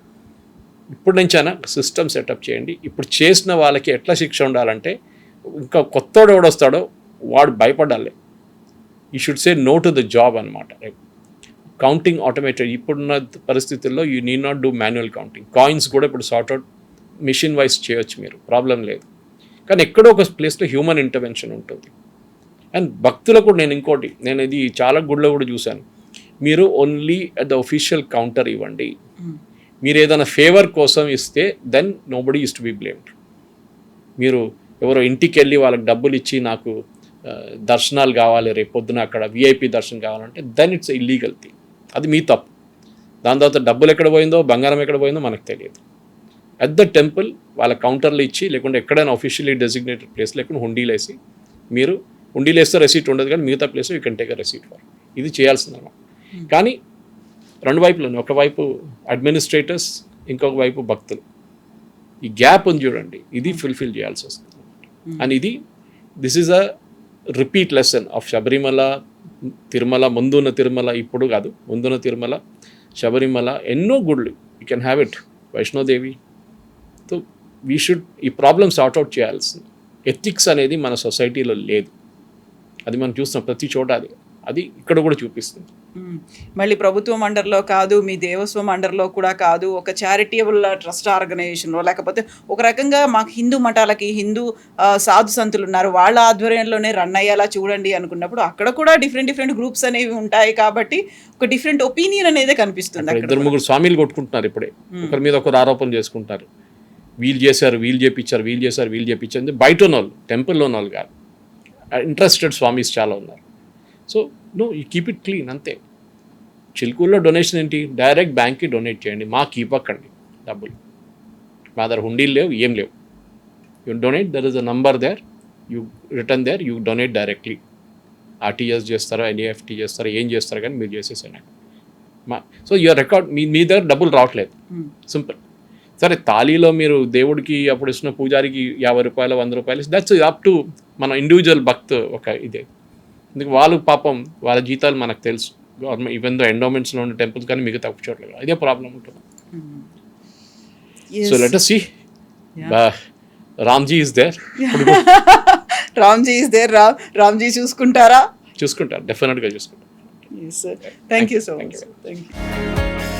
ఇప్పుడు నుంచైనా సిస్టమ్ సెటప్ చేయండి. ఇప్పుడు చేసిన వాళ్ళకి ఎట్లా శిక్ష ఉండాలంటే, ఇంకా కొత్తోడు ఎవడొస్తాడో వాడు భయపడాలి. You should say no to the job అనమాట. Counting automated. ఇప్పుడున్న పరిస్థితుల్లో you need not do manual counting. Coins కూడా ఇప్పుడు సార్ట్అవుట్ మిషన్ వైజ్ చేయొచ్చు, మీరు ప్రాబ్లం లేదు. కానీ ఎక్కడో ఒక ప్లేస్లో హ్యూమన్ ఇంటర్వెన్షన్ ఉంటుంది. అండ్ భక్తులకు నేను ఇది చాలా గుడిలో కూడా చూశాను, మీరు only at the official counter ఇవ్వండి. మీరు ఏదైనా ఫేవర్ కోసం ఇస్తే then nobody is to be blamed. మీరు ఎవరో ఇంటికి వెళ్ళి వాళ్ళకి డబ్బులు ఇచ్చి నాకు దర్శనాలు కావాలి, రేపు పొద్దున అక్కడ విఐపి దర్శనం కావాలంటే దెన్ ఇట్స్ ఇల్లీగల్ థింగ్. అది మీ తప్పు. దాని తర్వాత డబ్బులు ఎక్కడ పోయిందో, బంగారం ఎక్కడ పోయిందో మనకు తెలియదు. అట్ ద టెంపుల్ వాళ్ళ కౌంటర్లు ఇచ్చి, లేకుంటే ఎక్కడైనా ఆఫీషియల్లీ డెసిగ్నేటెడ్ ప్లేస్ లేకుండా హుండీలు వేసి, మీరు హుండీలు వేస్తే రెసీట్ ఉండదు, కానీ మిగతా ప్లేస్లో you can take a receipt for. ఇది చేయాల్సిందన్నమాట. కానీ 2 వైపులు, ఒకవైపు అడ్మినిస్ట్రేటర్స్, ఇంకొక వైపు భక్తులు. ఈ గ్యాప్ ఉంది చూడండి, ఇది ఫుల్ఫిల్ చేయాల్సి వస్తుంది. And this is a repeat lesson of Sabarimala, Tirumala, ముందున్న తిరుమల, ఇప్పుడు కాదు, ముందున్న తిరుమల, శబరిమల, ఎన్నో గుళ్ళు. You can have it. Vaishno Devi. So we should ఈ ప్రాబ్లమ్ సార్ట్అవుట్ చేయాల్సింది. ఎథిక్స్ అనేది మన సొసైటీలో లేదు. అది మనం చూస్తున్నాం ప్రతి చోట. అది ఇక్కడ కూడా చూపిస్తుంది. మళ్ళీ ప్రభుత్వం అండర్లో కాదు, మీ దేవస్వం అండర్లో కూడా కాదు, ఒక చారిటబుల్ ట్రస్ట్ ఆర్గనైజేషన్లో, లేకపోతే ఒక రకంగా మాకు హిందూ మఠాలకి హిందూ సాధు సంతులు ఉన్నారు, వాళ్ళ ఆధ్వర్యంలోనే రన్ అయ్యేలా చూడండి అనుకున్నప్పుడు అక్కడ కూడా డిఫరెంట్ గ్రూప్స్ అనేవి ఉంటాయి. కాబట్టి ఒక డిఫరెంట్ ఒపీనియన్ అనేది కనిపిస్తుంది. 2-3 స్వామీలు కొట్టుకుంటున్నారు ఇప్పుడే, ఒకరి మీద ఒకరు ఆరోపణలు చేసుకుంటారు. వీళ్ళు చేశారు, వీళ్ళు చేపించారు, వీళ్ళు చేశారు, వీళ్ళు చేపించారు. బయట ఉన్న వాళ్ళు, టెంపుల్లో ఉన్న వాళ్ళు కాదు, ఇంట్రెస్టెడ్ స్వామీస్ చాలా ఉన్నారు. So no, you keep it clean అంతే. చిలుకూరులో డొనేషన్ ఏంటి? డైరెక్ట్ బ్యాంక్కి డొనేట్ చేయండి, మాకు ఇవ్వకండి డబ్బులు. మా దగ్గర హుండీలు లేవు, ఏం లేవు. You donate, there is a number there, you return there, you donate directly. RTGS చేస్తారా, ఎన్ఈఎఫ్టీ చేస్తారా, ఏం చేస్తారా, కానీ మీరు చేసేసాను. సో యువర్ రికార్డ్, మీ దగ్గర డబ్బులు రావట్లేదు, సింపుల్. సరే, తాళీలో మీరు దేవుడికి అప్పుడు ఇస్తున్న పూజారికి 50 రూపాయలు, 100 రూపాయలు, దట్స్ అప్ టు మన ఇండివిజువల్ భక్త్. ఒక ఇదే ఎందుకు వాళ్ళు పాపం వాళ్ళ జీతాలు మనకు తెలుసు. గవర్నమెంట్ ఈవెన్ దో ఎండోమెంట్స్లో ఉన్న టెంపుల్స్ కానీ మిగతా చోట్ల అదే ప్రాబ్లం ఉంటుంది. So let us see. Ramji is there. Ramji is there. Ramji చూసుకుంటారా? చూసుకుంటారు, డెఫినెట్గా చూసుకుంటారు. Thank you so much. Thank you.